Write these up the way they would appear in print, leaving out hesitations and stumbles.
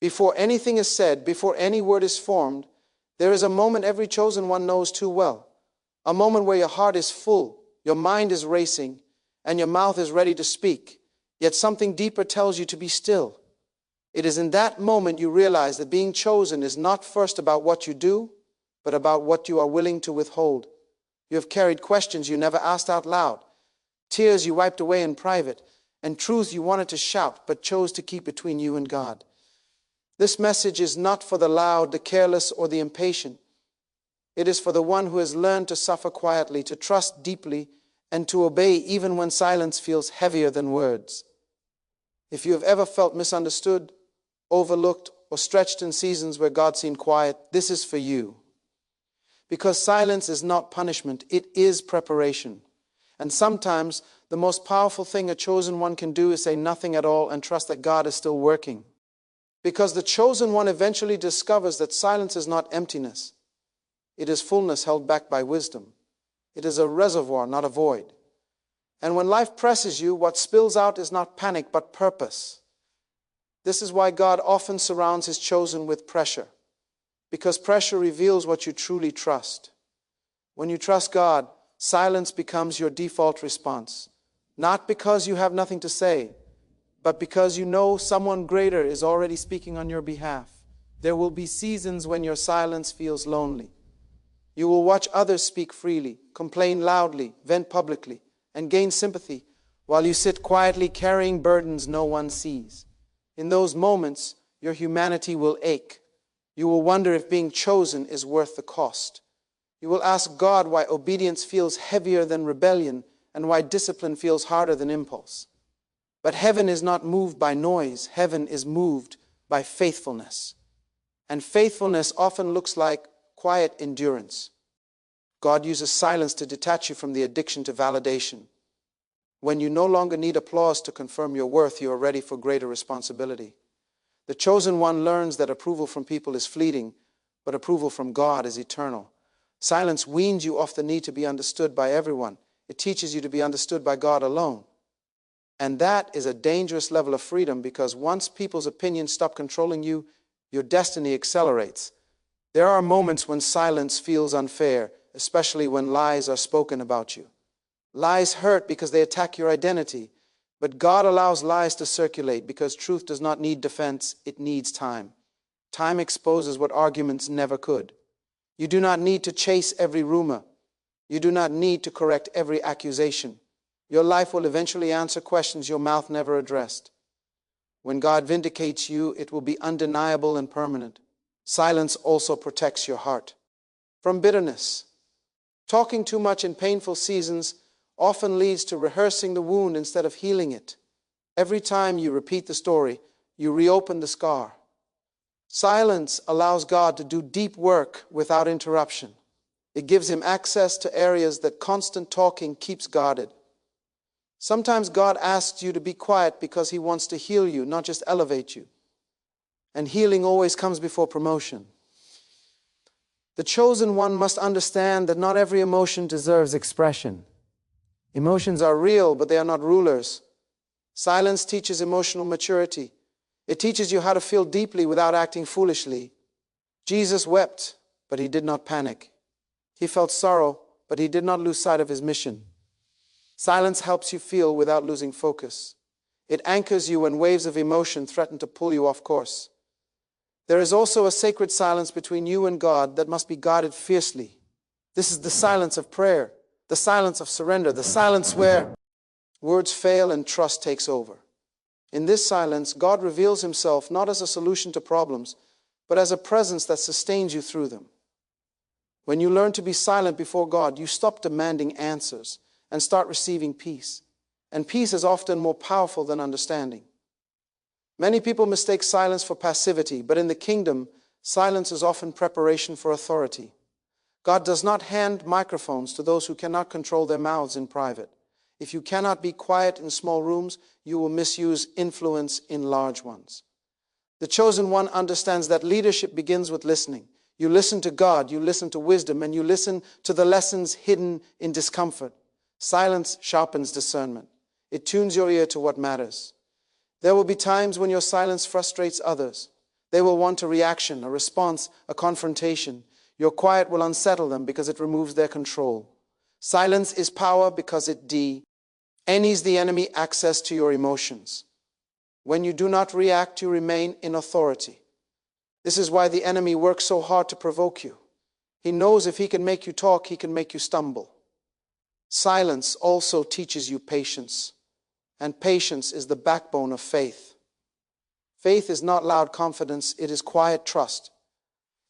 Before anything is said, before any word is formed, there is a moment every chosen one knows too well. A moment where your heart is full, your mind is racing, and your mouth is ready to speak. Yet something deeper tells you to be still. It is in that moment you realize that being chosen is not first about what you do, but about what you are willing to withhold. You have carried questions you never asked out loud, tears you wiped away in private, and truths you wanted to shout but chose to keep between you and God. This message is not for the loud, the careless, or the impatient. It is for the one who has learned to suffer quietly, to trust deeply, and to obey even when silence feels heavier than words. If you have ever felt misunderstood, overlooked, or stretched in seasons where God seemed quiet, this is for you. Because silence is not punishment, it is preparation. And sometimes the most powerful thing a chosen one can do is say nothing at all and trust that God is still working. Because the chosen one eventually discovers that silence is not emptiness. It is fullness held back by wisdom. It is a reservoir, not a void. And when life presses you, what spills out is not panic, but purpose. This is why God often surrounds his chosen with pressure. Because pressure reveals what you truly trust. When you trust God, silence becomes your default response. Not because you have nothing to say, but because you know someone greater is already speaking on your behalf. There will be seasons when your silence feels lonely. You will watch others speak freely, complain loudly, vent publicly, and gain sympathy, while you sit quietly carrying burdens no one sees. In those moments, your humanity will ache. You will wonder if being chosen is worth the cost. You will ask God why obedience feels heavier than rebellion and why discipline feels harder than impulse. But heaven is not moved by noise. Heaven is moved by faithfulness. And faithfulness often looks like quiet endurance. God uses silence to detach you from the addiction to validation. When you no longer need applause to confirm your worth, you are ready for greater responsibility. The chosen one learns that approval from people is fleeting, but approval from God is eternal. Silence weans you off the need to be understood by everyone. It teaches you to be understood by God alone. And that is a dangerous level of freedom, because once people's opinions stop controlling you, your destiny accelerates. There are moments when silence feels unfair, especially when lies are spoken about you. Lies hurt because they attack your identity, but God allows lies to circulate because truth does not need defense, it needs time. Time exposes what arguments never could. You do not need to chase every rumor. You do not need to correct every accusation. Your life will eventually answer questions your mouth never addressed. When God vindicates you, it will be undeniable and permanent. Silence also protects your heart from bitterness. Talking too much in painful seasons often leads to rehearsing the wound instead of healing it. Every time you repeat the story, you reopen the scar. Silence allows God to do deep work without interruption. It gives him access to areas that constant talking keeps guarded. Sometimes God asks you to be quiet because he wants to heal you, not just elevate you. And healing always comes before promotion. The chosen one must understand that not every emotion deserves expression. Emotions are real, but they are not rulers. Silence teaches emotional maturity. It teaches you how to feel deeply without acting foolishly. Jesus wept, but he did not panic. He felt sorrow, but he did not lose sight of his mission. Silence helps you feel without losing focus. It anchors you when waves of emotion threaten to pull you off course. There is also a sacred silence between you and God that must be guarded fiercely. This is the silence of prayer, the silence of surrender, the silence where words fail and trust takes over. In this silence, God reveals himself not as a solution to problems, but as a presence that sustains you through them. When you learn to be silent before God, you stop demanding answers and start receiving peace. And peace is often more powerful than understanding. Many people mistake silence for passivity, but in the kingdom, silence is often preparation for authority. God does not hand microphones to those who cannot control their mouths in private. If you cannot be quiet in small rooms, you will misuse influence in large ones. The chosen one understands that leadership begins with listening. You listen to God, you listen to wisdom, and you listen to the lessons hidden in discomfort. Silence sharpens discernment. It tunes your ear to what matters. There will be times when your silence frustrates others. They will want a reaction, a response, a confrontation. Your quiet will unsettle them because it removes their control. Silence is power because it denies the enemy access to your emotions. When you do not react, you remain in authority. This is why the enemy works so hard to provoke you. He knows if he can make you talk, he can make you stumble. Silence also teaches you patience, and patience is the backbone of faith. Faith is not loud confidence, it is quiet trust.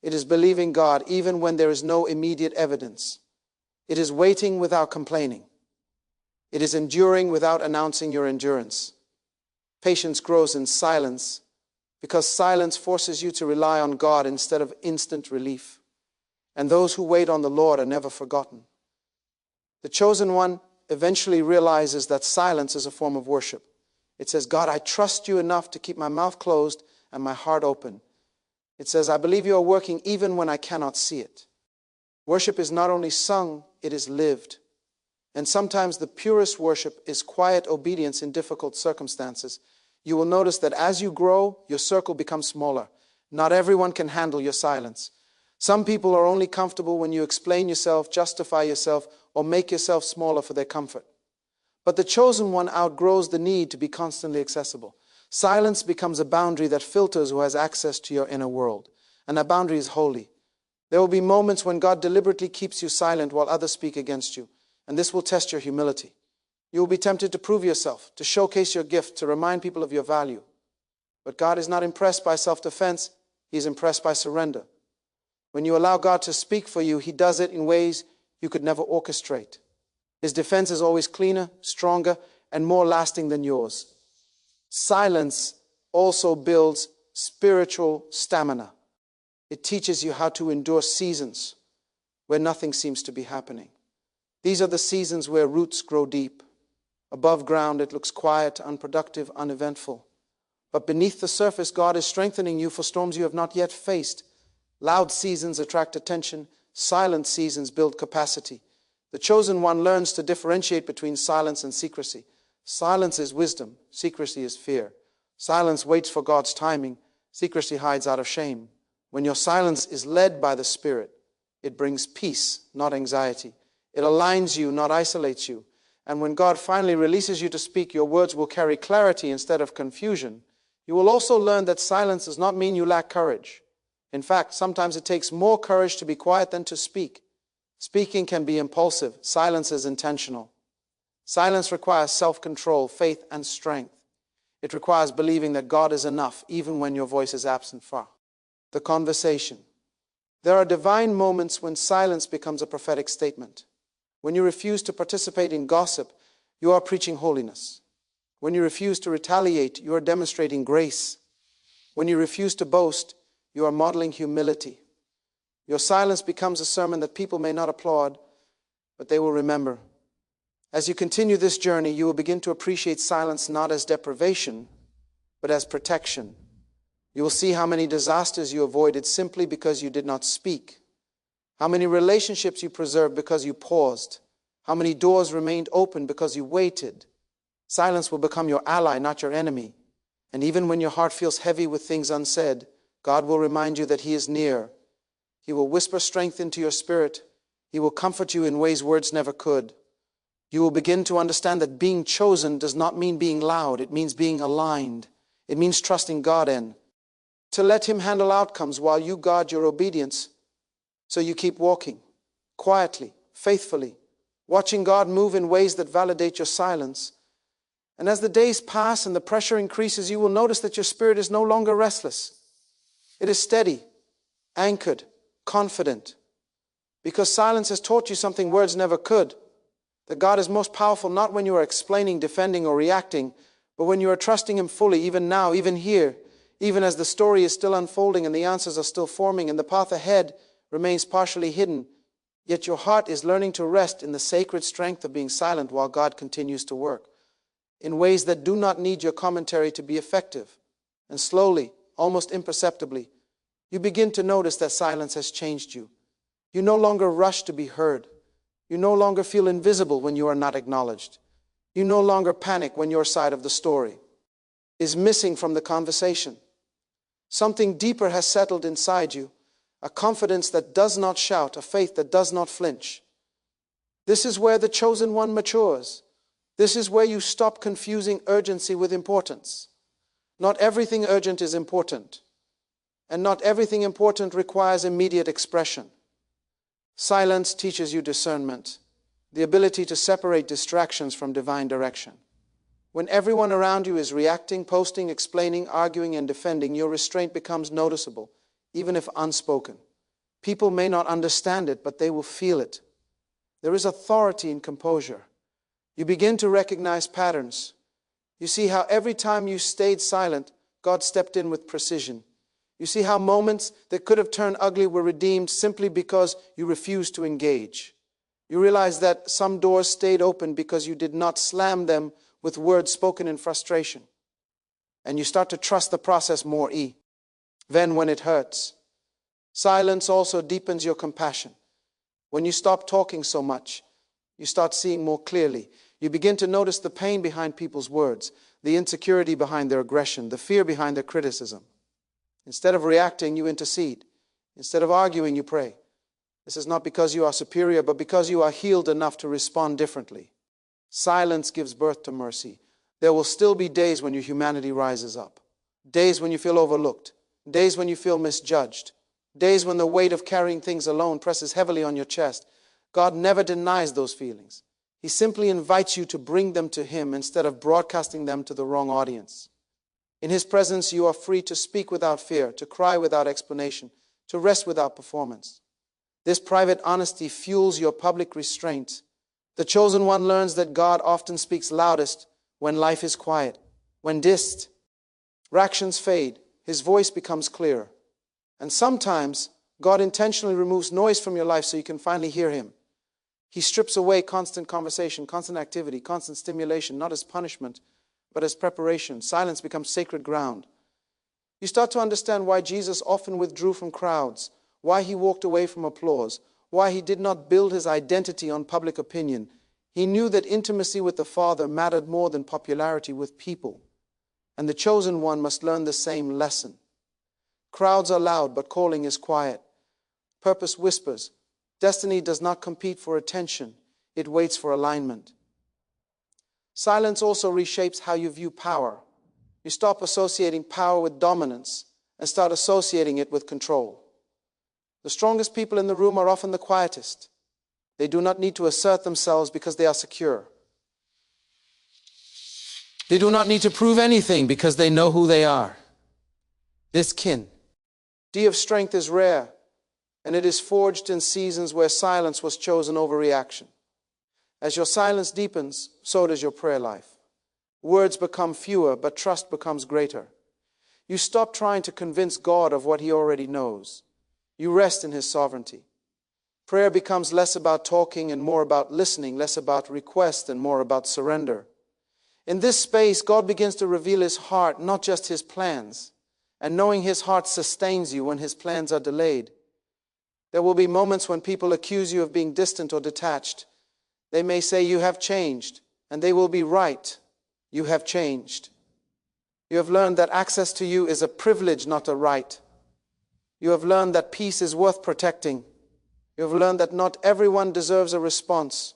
It is believing God even when there is no immediate evidence. It is waiting without complaining. It is enduring without announcing your endurance. Patience grows in silence because silence forces you to rely on God instead of instant relief. And those who wait on the Lord are never forgotten. The chosen one eventually realizes that silence is a form of worship. It says, God, I trust you enough to keep my mouth closed and my heart open. It says, I believe you are working even when I cannot see it. Worship is not only sung, it is lived. And sometimes the purest worship is quiet obedience in difficult circumstances. You will notice that as you grow, your circle becomes smaller. Not everyone can handle your silence. Some people are only comfortable when you explain yourself, justify yourself, or make yourself smaller for their comfort. But the chosen one outgrows the need to be constantly accessible. Silence becomes a boundary that filters who has access to your inner world. And that boundary is holy. There will be moments when God deliberately keeps you silent while others speak against you. And this will test your humility. You will be tempted to prove yourself, to showcase your gift, to remind people of your value. But God is not impressed by self-defense. He is impressed by surrender. When you allow God to speak for you, He does it in ways you could never orchestrate. His defense is always cleaner, stronger, and more lasting than yours. Silence also builds spiritual stamina. It teaches you how to endure seasons where nothing seems to be happening. These are the seasons where roots grow deep. Above ground, it looks quiet, unproductive, uneventful. But beneath the surface, God is strengthening you for storms you have not yet faced. Loud seasons attract attention. Silent seasons build capacity. The chosen one learns to differentiate between silence and secrecy. Silence is wisdom. Secrecy is fear. Silence waits for God's timing. Secrecy hides out of shame. When your silence is led by the Spirit, it brings peace, not anxiety. It aligns you, not isolates you. And when God finally releases you to speak, your words will carry clarity instead of confusion. You will also learn that silence does not mean you lack courage. In fact, sometimes it takes more courage to be quiet than to speak. Speaking can be impulsive. Silence is intentional. Silence requires self-control, faith, and strength. It requires believing that God is enough, even when your voice is absent far. The conversation. There are divine moments when silence becomes a prophetic statement. When you refuse to participate in gossip, you are preaching holiness. When you refuse to retaliate, you are demonstrating grace. When you refuse to boast, you are modeling humility. Your silence becomes a sermon that people may not applaud, but they will remember. As you continue this journey, you will begin to appreciate silence not as deprivation, but as protection. You will see how many disasters you avoided simply because you did not speak. How many relationships you preserved because you paused. How many doors remained open because you waited. Silence will become your ally, not your enemy. And even when your heart feels heavy with things unsaid, God will remind you that He is near. He will whisper strength into your spirit. He will comfort you in ways words never could. You will begin to understand that being chosen does not mean being loud. It means being aligned. It means trusting God and to let Him handle outcomes while you guard your obedience. So you keep walking quietly, faithfully, watching God move in ways that validate your silence. And as the days pass and the pressure increases, you will notice that your spirit is no longer restless. It is steady, anchored, confident. Because silence has taught you something words never could. That God is most powerful not when you are explaining, defending, or reacting, but when you are trusting Him fully, even now, even here, even as the story is still unfolding and the answers are still forming and the path ahead remains partially hidden, yet your heart is learning to rest in the sacred strength of being silent while God continues to work in ways that do not need your commentary to be effective. And slowly, almost imperceptibly, you begin to notice that silence has changed you. You no longer rush to be heard. You no longer feel invisible when you are not acknowledged. You no longer panic when your side of the story is missing from the conversation. Something deeper has settled inside you, a confidence that does not shout, a faith that does not flinch. This is where the chosen one matures. This is where you stop confusing urgency with importance. Not everything urgent is important, and not everything important requires immediate expression. Silence teaches you discernment, the ability to separate distractions from divine direction. When everyone around you is reacting, posting, explaining, arguing, and defending, your restraint becomes noticeable, even if unspoken. People may not understand it, but they will feel it. There is authority in composure. You begin to recognize patterns. You see how every time you stayed silent, God stepped in with precision. You see how moments that could have turned ugly were redeemed simply because you refused to engage. You realize that some doors stayed open because you did not slam them with words spoken in frustration. And you start to trust the process more, even when it hurts. Silence also deepens your compassion. When you stop talking so much, you start seeing more clearly. You begin to notice the pain behind people's words, the insecurity behind their aggression, the fear behind their criticism. Instead of reacting, you intercede. Instead of arguing, you pray. This is not because you are superior, but because you are healed enough to respond differently. Silence gives birth to mercy. There will still be days when your humanity rises up. Days when you feel overlooked. Days when you feel misjudged. Days when the weight of carrying things alone presses heavily on your chest. God never denies those feelings. He simply invites you to bring them to Him instead of broadcasting them to the wrong audience. In His presence, you are free to speak without fear, to cry without explanation, to rest without performance. This private honesty fuels your public restraint. The chosen one learns that God often speaks loudest when life is quiet. When distractions fade, His voice becomes clearer. And sometimes God intentionally removes noise from your life so you can finally hear Him. He strips away constant conversation, constant activity, constant stimulation, not as punishment, but as preparation. Silence becomes sacred ground. You start to understand why Jesus often withdrew from crowds, why He walked away from applause, why He did not build His identity on public opinion. He knew that intimacy with the Father mattered more than popularity with people. And the chosen one must learn the same lesson. Crowds are loud, but calling is quiet. Purpose whispers. Destiny does not compete for attention. It waits for alignment. Silence also reshapes how you view power. You stop associating power with dominance and start associating it with control. The strongest people in the room are often the quietest. They do not need to assert themselves because they are secure. They do not need to prove anything because they know who they are. This key of strength is rare, and it is forged in seasons where silence was chosen over reaction. As your silence deepens, so does your prayer life. Words become fewer, but trust becomes greater. You stop trying to convince God of what He already knows. You rest in His sovereignty. Prayer becomes less about talking and more about listening, less about request and more about surrender. In this space, God begins to reveal His heart, not just His plans. And knowing His heart sustains you when His plans are delayed. There will be moments when people accuse you of being distant or detached. They may say you have changed, and they will be right. You have changed. You have learned that access to you is a privilege, not a right. You have learned that peace is worth protecting. You have learned that not everyone deserves a response.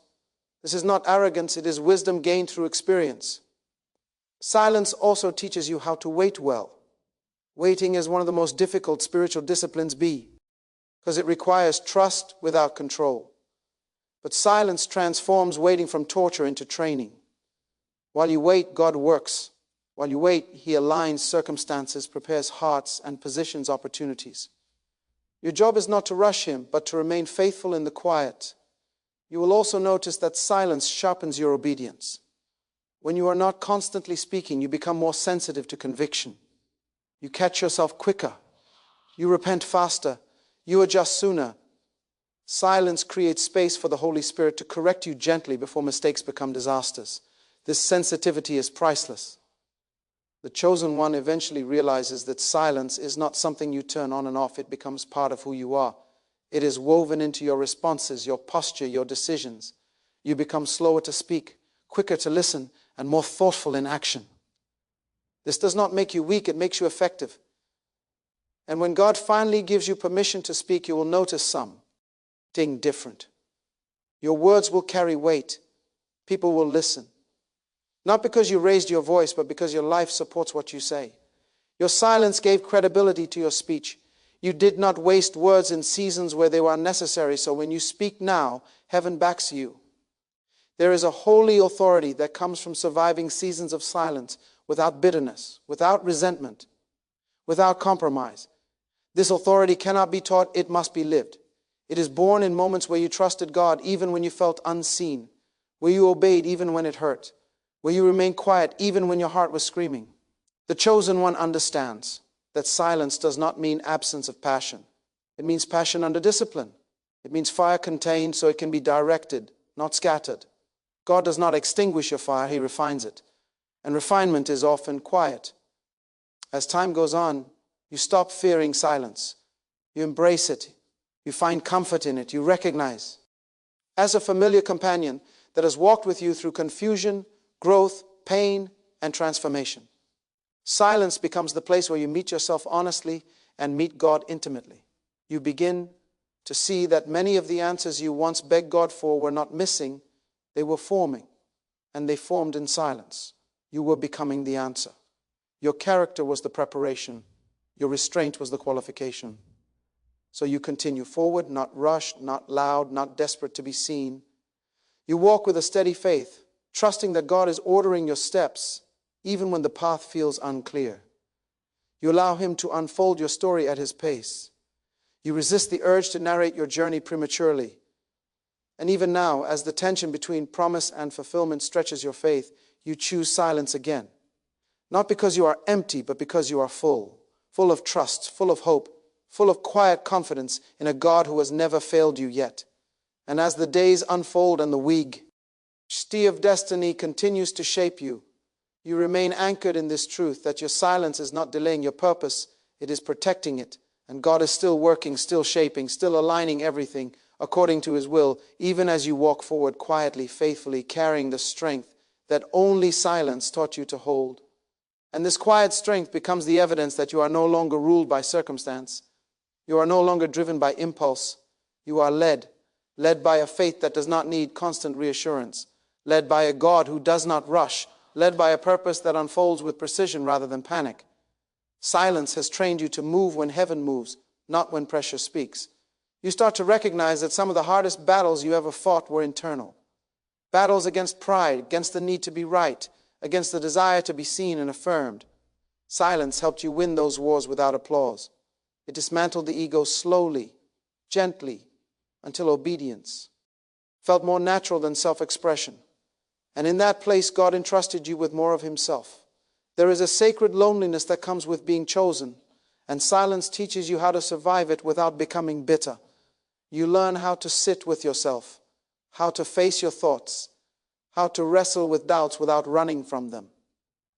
This is not arrogance, it is wisdom gained through experience. Silence also teaches you how to wait well. Waiting is one of the most difficult spiritual disciplines because it requires trust without control. But silence transforms waiting from torture into training. While you wait, God works. While you wait, He aligns circumstances, prepares hearts, and positions opportunities. Your job is not to rush Him, but to remain faithful in the quiet. You will also notice that silence sharpens your obedience. When you are not constantly speaking, you become more sensitive to conviction. You catch yourself quicker. You repent faster. You adjust sooner. Silence creates space for the Holy Spirit to correct you gently before mistakes become disasters. This sensitivity is priceless. The chosen one eventually realizes that silence is not something you turn on and off. It becomes part of who you are. It is woven into your responses, your posture, your decisions. You become slower to speak, quicker to listen, and more thoughtful in action. This does not make you weak, it makes you effective. And when God finally gives you permission to speak, you will notice something different. Your words will carry weight. People will listen. Not because you raised your voice, but because your life supports what you say. Your silence gave credibility to your speech. You did not waste words in seasons where they were unnecessary, so when you speak now, heaven backs you. There is a holy authority that comes from surviving seasons of silence without bitterness, without resentment, without compromise. This authority cannot be taught, it must be lived. It is born in moments where you trusted God even when you felt unseen, where you obeyed even when it hurt, where you remained quiet even when your heart was screaming. The chosen one understands that silence does not mean absence of passion. It means passion under discipline. It means fire contained so it can be directed, not scattered. God does not extinguish your fire, He refines it. And refinement is often quiet. As time goes on, you stop fearing silence. You embrace it. You find comfort in it. You recognize, as a familiar companion that has walked with you through confusion, growth, pain, and transformation. Silence becomes the place where you meet yourself honestly and meet God intimately. You begin to see that many of the answers you once begged God for were not missing, they were forming, and they formed in silence. You were becoming the answer. Your character was the preparation. Your restraint was the qualification. So you continue forward, not rushed, not loud, not desperate to be seen. You walk with a steady faith, trusting that God is ordering your steps, even when the path feels unclear. You allow Him to unfold your story at His pace. You resist the urge to narrate your journey prematurely. And even now, as the tension between promise and fulfillment stretches your faith, you choose silence again. Not because you are empty, but because you are full of trust, full of hope, full of quiet confidence in a God who has never failed you yet. And as the days unfold and the majesty of destiny continues to shape you, you remain anchored in this truth that your silence is not delaying your purpose, it is protecting it. And God is still working, still shaping, still aligning everything according to His will, even as you walk forward quietly, faithfully, carrying the strength that only silence taught you to hold. And this quiet strength becomes the evidence that you are no longer ruled by circumstance. You are no longer driven by impulse. You are led by a faith that does not need constant reassurance, led by a God who does not rush, led by a purpose that unfolds with precision rather than panic. Silence has trained you to move when heaven moves, not when pressure speaks. You start to recognize that some of the hardest battles you ever fought were internal. Battles against pride, against the need to be right, against the desire to be seen and affirmed. Silence helped you win those wars without applause. It dismantled the ego slowly, gently, until obedience felt more natural than self-expression. And in that place, God entrusted you with more of Himself. There is a sacred loneliness that comes with being chosen, and silence teaches you how to survive it without becoming bitter. You learn how to sit with yourself, how to face your thoughts, how to wrestle with doubts without running from them.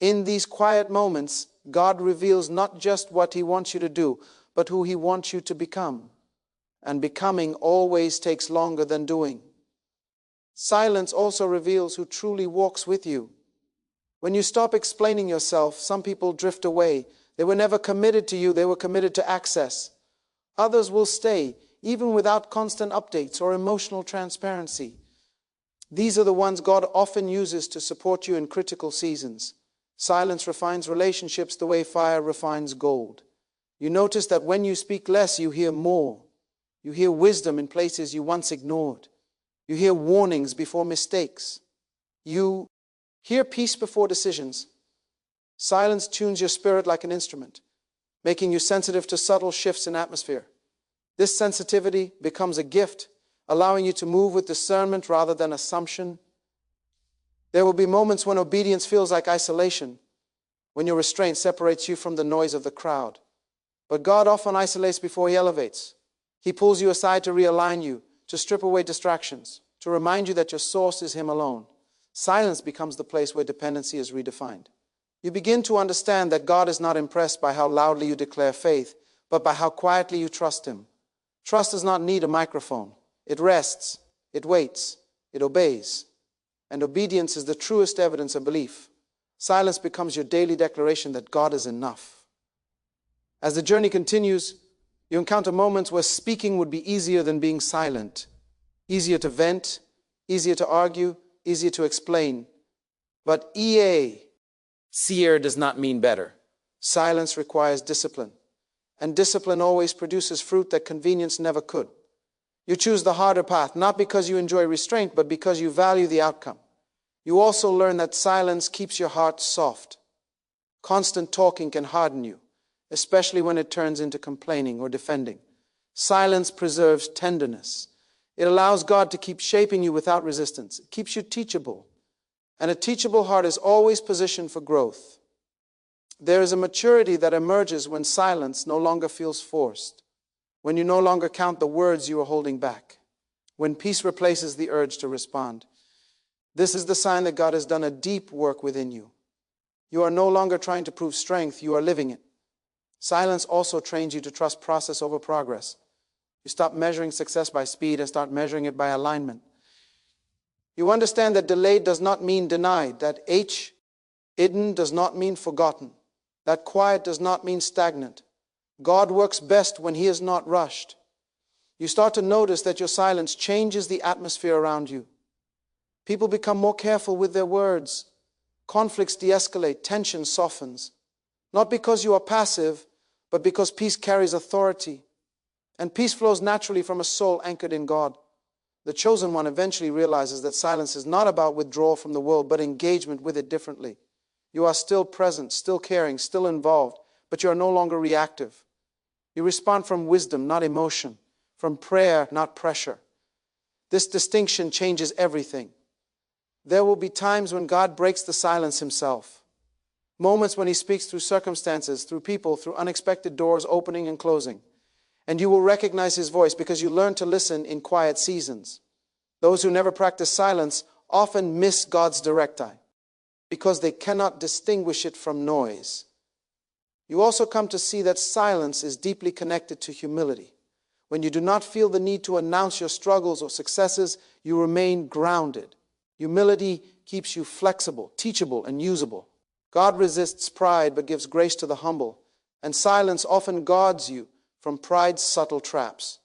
In these quiet moments, God reveals not just what He wants you to do, but who He wants you to become. And becoming always takes longer than doing. Silence also reveals who truly walks with you. When you stop explaining yourself, some people drift away. They were never committed to you, they were committed to access. Others will stay, even without constant updates or emotional transparency. These are the ones God often uses to support you in critical seasons. Silence refines relationships the way fire refines gold. You notice that when you speak less, you hear more. You hear wisdom in places you once ignored. You hear warnings before mistakes. You hear peace before decisions. Silence tunes your spirit like an instrument, making you sensitive to subtle shifts in atmosphere. This sensitivity becomes a gift, allowing you to move with discernment rather than assumption. There will be moments when obedience feels like isolation, when your restraint separates you from the noise of the crowd. But God often isolates before He elevates. He pulls you aside to realign you, to strip away distractions, to remind you that your source is Him alone. Silence becomes the place where dependency is redefined. You begin to understand that God is not impressed by how loudly you declare faith, but by how quietly you trust Him. Trust does not need a microphone. It rests, it waits, it obeys. And obedience is the truest evidence of belief. Silence becomes your daily declaration that God is enough. As the journey continues, you encounter moments where speaking would be easier than being silent, easier to vent, easier to argue, easier to explain. But seer does not mean better. Silence requires discipline, and discipline always produces fruit that convenience never could. You choose the harder path, not because you enjoy restraint, but because you value the outcome. You also learn that silence keeps your heart soft. Constant talking can harden you, especially when it turns into complaining or defending. Silence preserves tenderness. It allows God to keep shaping you without resistance. It keeps you teachable. And a teachable heart is always positioned for growth. There is a maturity that emerges when silence no longer feels forced, when you no longer count the words you are holding back, when peace replaces the urge to respond. This is the sign that God has done a deep work within you. You are no longer trying to prove strength, you are living it. Silence also trains you to trust process over progress. You stop measuring success by speed and start measuring it by alignment. You understand that delayed does not mean denied, that hidden does not mean forgotten, that quiet does not mean stagnant. God works best when He is not rushed. You start to notice that your silence changes the atmosphere around you. People become more careful with their words. Conflicts de-escalate, tension softens. Not because you are passive, but because peace carries authority. And peace flows naturally from a soul anchored in God. The chosen one eventually realizes that silence is not about withdrawal from the world, but engagement with it differently. You are still present, still caring, still involved, but you are no longer reactive. You respond from wisdom, not emotion, from prayer, not pressure. This distinction changes everything. There will be times when God breaks the silence Himself. Moments when He speaks through circumstances, through people, through unexpected doors opening and closing. And you will recognize His voice because you learn to listen in quiet seasons. Those who never practice silence often miss God's direct eye because they cannot distinguish it from noise. You also come to see that silence is deeply connected to humility. When you do not feel the need to announce your struggles or successes, you remain grounded. Humility keeps you flexible, teachable, and usable. God resists pride but gives grace to the humble, and silence often guards you from pride's subtle traps.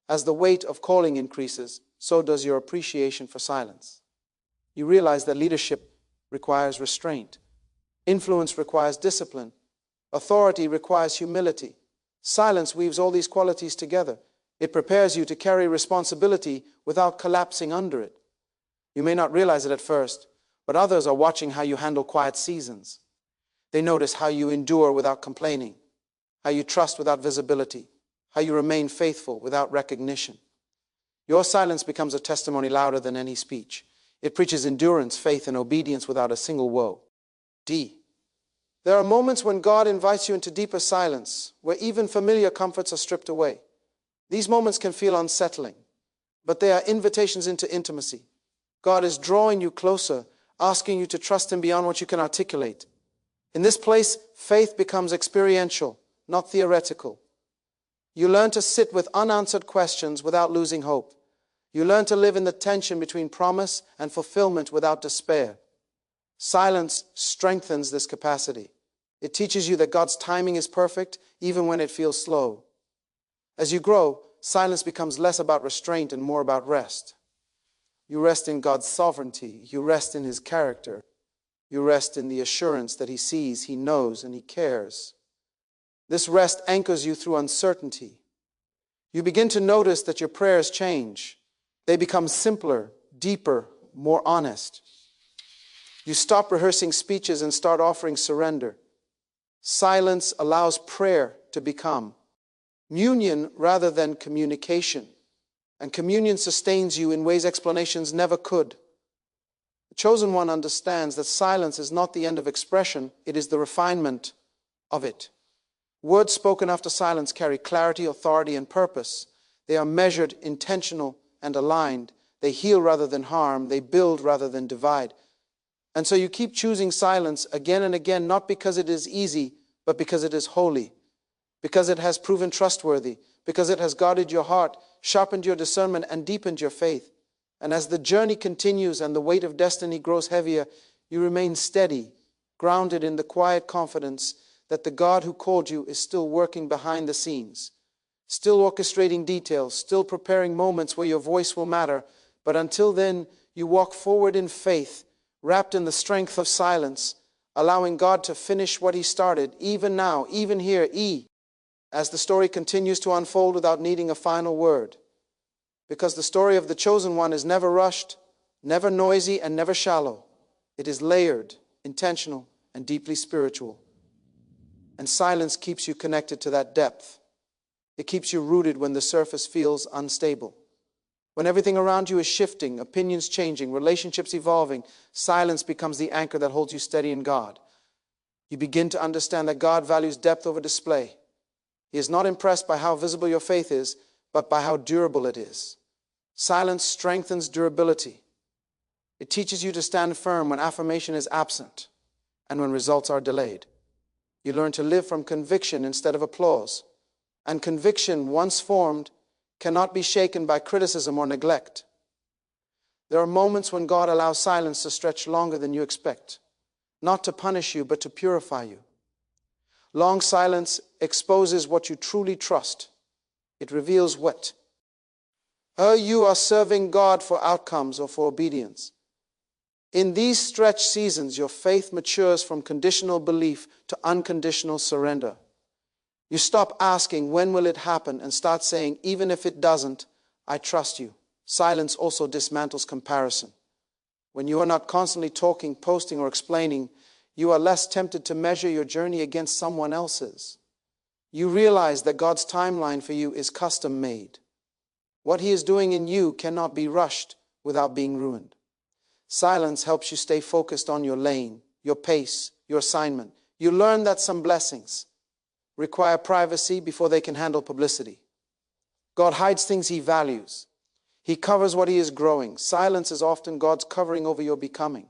As the weight of calling increases, so does your appreciation for silence. You realize that leadership requires restraint. Influence requires discipline. Authority requires humility. Silence weaves all these qualities together. It prepares you to carry responsibility without collapsing under it. You may not realize it at first, but others are watching how you handle quiet seasons. They notice how you endure without complaining, how you trust without visibility, how you remain faithful without recognition. Your silence becomes a testimony louder than any speech. It preaches endurance, faith, and obedience without a single woe. There are moments when God invites you into deeper silence, where even familiar comforts are stripped away. These moments can feel unsettling, but they are invitations into intimacy. God is drawing you closer, asking you to trust Him beyond what you can articulate. In this place, faith becomes experiential, not theoretical. You learn to sit with unanswered questions without losing hope. You learn to live in the tension between promise and fulfillment without despair. Silence strengthens this capacity. It teaches you that God's timing is perfect, even when it feels slow. As you grow, silence becomes less about restraint and more about rest. You rest in God's sovereignty. You rest in His character. You rest in the assurance that He sees, He knows, and He cares. This rest anchors you through uncertainty. You begin to notice that your prayers change. They become simpler, deeper, more honest. You stop rehearsing speeches and start offering surrender. Silence allows prayer to become communion rather than communication. And communion sustains you in ways explanations never could. The chosen one understands that silence is not the end of expression, it is the refinement of it. Words spoken after silence carry clarity, authority, and purpose. They are measured, intentional, and aligned. They heal rather than harm. They build rather than divide. And so you keep choosing silence again and again, not because it is easy, but because it is holy, because it has proven trustworthy, because it has guarded your heart, sharpened your discernment, and deepened your faith. And as the journey continues and the weight of destiny grows heavier, you remain steady, grounded in the quiet confidence that the God who called you is still working behind the scenes, still orchestrating details, still preparing moments where your voice will matter. But until then, you walk forward in faith, wrapped in the strength of silence, allowing God to finish what He started, even now, even here, as the story continues to unfold without needing a final word. Because the story of the chosen one is never rushed, never noisy, and never shallow. It is layered, intentional, and deeply spiritual. And silence keeps you connected to that depth. It keeps you rooted when the surface feels unstable. When everything around you is shifting, opinions changing, relationships evolving, silence becomes the anchor that holds you steady in God. You begin to understand that God values depth over display. He is not impressed by how visible your faith is, but by how durable it is. Silence strengthens durability. It teaches you to stand firm when affirmation is absent and when results are delayed. You learn to live from conviction instead of applause. And conviction, once formed, cannot be shaken by criticism or neglect. There are moments when God allows silence to stretch longer than you expect, not to punish you, but to purify you. Long silence exposes what you truly trust. It reveals what you are serving God for outcomes or for obedience. In these stretched seasons, your faith matures from conditional belief to unconditional surrender. You stop asking, when will it happen, and start saying, even if it doesn't, I trust you. Silence also dismantles comparison. When you are not constantly talking, posting, or explaining, you are less tempted to measure your journey against someone else's. You realize that God's timeline for you is custom made. What He is doing in you cannot be rushed without being ruined. Silence helps you stay focused on your lane, your pace, your assignment. You learn that some blessings require privacy before they can handle publicity. God hides things He values. He covers what He is growing. Silence is often God's covering over your becoming.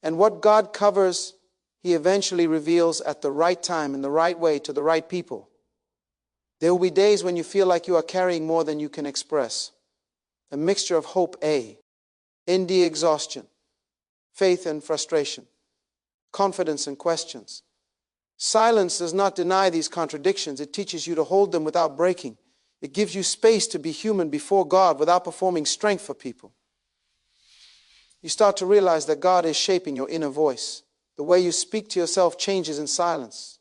And what God covers, He eventually reveals at the right time, in the right way, to the right people. There will be days when you feel like you are carrying more than you can express. A mixture of hope, indie exhaustion, faith and frustration, confidence and questions. Silence does not deny these contradictions. It teaches you to hold them without breaking. It gives you space to be human before God without performing strength for people. You start to realize that God is shaping your inner voice. The way you speak to yourself changes in silence.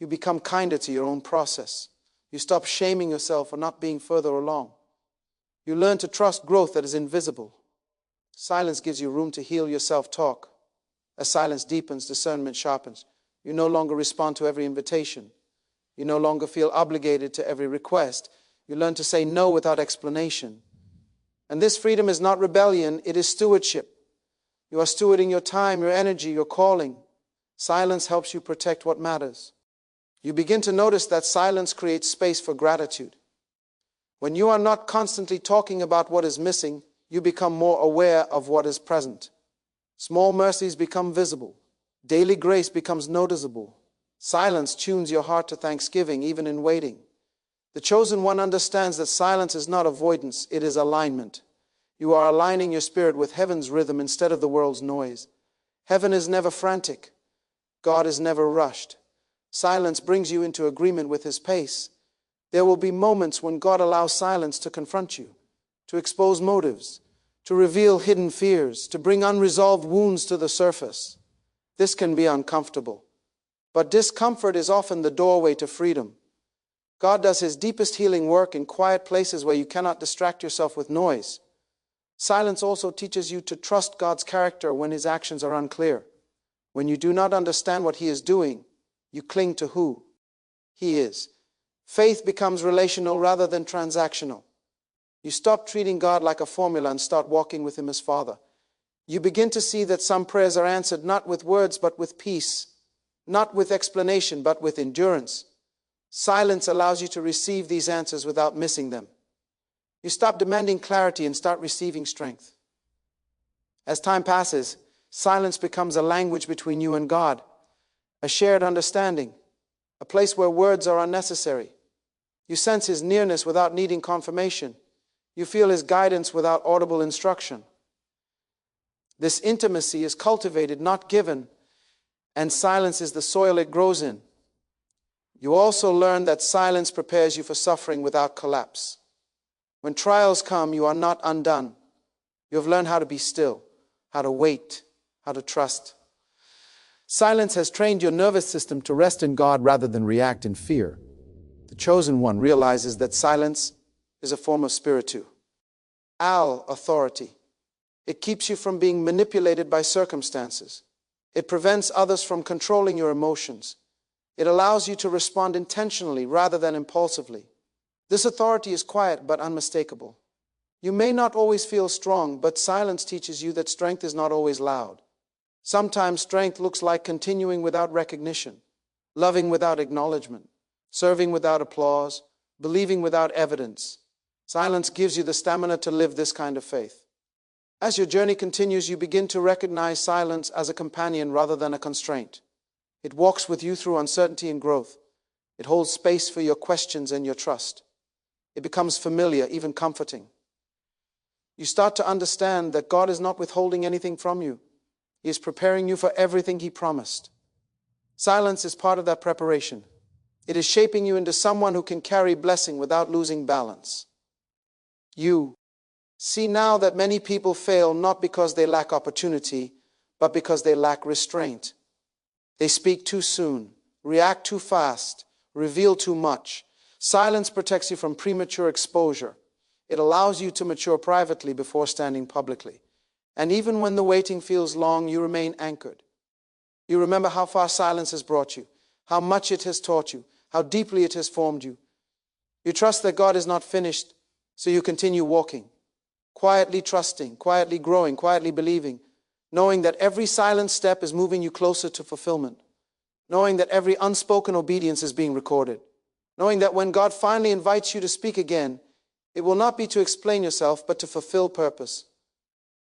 You become kinder to your own process. You stop shaming yourself for not being further along. You learn to trust growth that is invisible. Silence gives you room to heal your self-talk. As silence deepens, discernment sharpens. You no longer respond to every invitation. You no longer feel obligated to every request. You learn to say no without explanation. And this freedom is not rebellion, it is stewardship. You are stewarding your time, your energy, your calling. Silence helps you protect what matters. You begin to notice that silence creates space for gratitude. When you are not constantly talking about what is missing, you become more aware of what is present. Small mercies become visible. Daily grace becomes noticeable. Silence tunes your heart to thanksgiving, even in waiting. The chosen one understands that silence is not avoidance, it is alignment. You are aligning your spirit with heaven's rhythm instead of the world's noise. Heaven is never frantic. God is never rushed. Silence brings you into agreement with His pace. There will be moments when God allows silence to confront you, to expose motives, to reveal hidden fears, to bring unresolved wounds to the surface. This can be uncomfortable, but discomfort is often the doorway to freedom. God does His deepest healing work in quiet places where you cannot distract yourself with noise. Silence also teaches you to trust God's character when His actions are unclear. When you do not understand what He is doing, you cling to who He is. Faith becomes relational rather than transactional. You stop treating God like a formula and start walking with Him as Father. You begin to see that some prayers are answered not with words but with peace, not with explanation but with endurance. Silence allows you to receive these answers without missing them. You stop demanding clarity and start receiving strength. As time passes, silence becomes a language between you and God, a shared understanding, a place where words are unnecessary. You sense His nearness without needing confirmation. You feel His guidance without audible instruction. This intimacy is cultivated, not given, and silence is the soil it grows in. You also learn that silence prepares you for suffering without collapse. When trials come, you are not undone. You have learned how to be still, how to wait, how to trust. Silence has trained your nervous system to rest in God rather than react in fear. The chosen one realizes that silence is a form of spiritu. Authority. It keeps you from being manipulated by circumstances. It prevents others from controlling your emotions. It allows you to respond intentionally rather than impulsively. This authority is quiet but unmistakable. You may not always feel strong, but silence teaches you that strength is not always loud. Sometimes strength looks like continuing without recognition, loving without acknowledgement, serving without applause, believing without evidence. Silence gives you the stamina to live this kind of faith. As your journey continues, you begin to recognize silence as a companion rather than a constraint. It walks with you through uncertainty and growth. It holds space for your questions and your trust. It becomes familiar, even comforting. You start to understand that God is not withholding anything from you. He is preparing you for everything He promised. Silence is part of that preparation. It is shaping you into someone who can carry blessing without losing balance. You see now that many people fail not because they lack opportunity, but because they lack restraint. They speak too soon, react too fast, reveal too much. Silence protects you from premature exposure. It allows you to mature privately before standing publicly. And even when the waiting feels long, you remain anchored. You remember how far silence has brought you, how much it has taught you, how deeply it has formed you. You trust that God is not finished, so you continue walking, quietly trusting, quietly growing, quietly believing, knowing that every silent step is moving you closer to fulfillment, knowing that every unspoken obedience is being recorded, knowing that when God finally invites you to speak again, it will not be to explain yourself, but to fulfill purpose.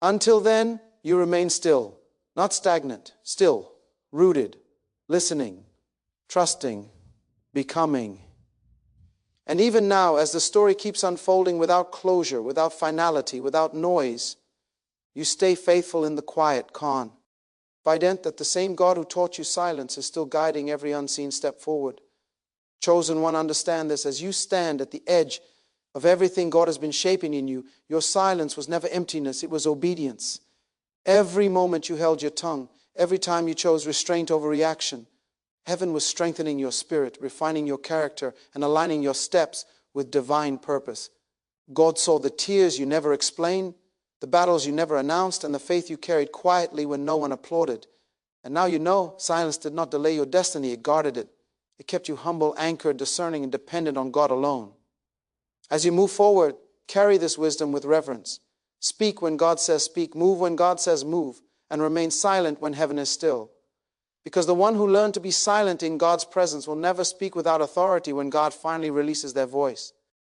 Until then, you remain still, not stagnant, still, rooted, listening, trusting, becoming. And even now, as the story keeps unfolding without closure, without finality, without noise, you stay faithful in the quiet, calm. Evident that the same God who taught you silence is still guiding every unseen step forward. Chosen one, understand this. As you stand at the edge of everything God has been shaping in you, your silence was never emptiness, it was obedience. Every moment you held your tongue, every time you chose restraint over reaction, heaven was strengthening your spirit, refining your character, and aligning your steps with divine purpose. God saw the tears you never explained, the battles you never announced, and the faith you carried quietly when no one applauded. And now you know silence did not delay your destiny, it guarded it. It kept you humble, anchored, discerning, and dependent on God alone. As you move forward, carry this wisdom with reverence. Speak when God says speak, move when God says move, and remain silent when heaven is still. Because the one who learned to be silent in God's presence will never speak without authority when God finally releases their voice.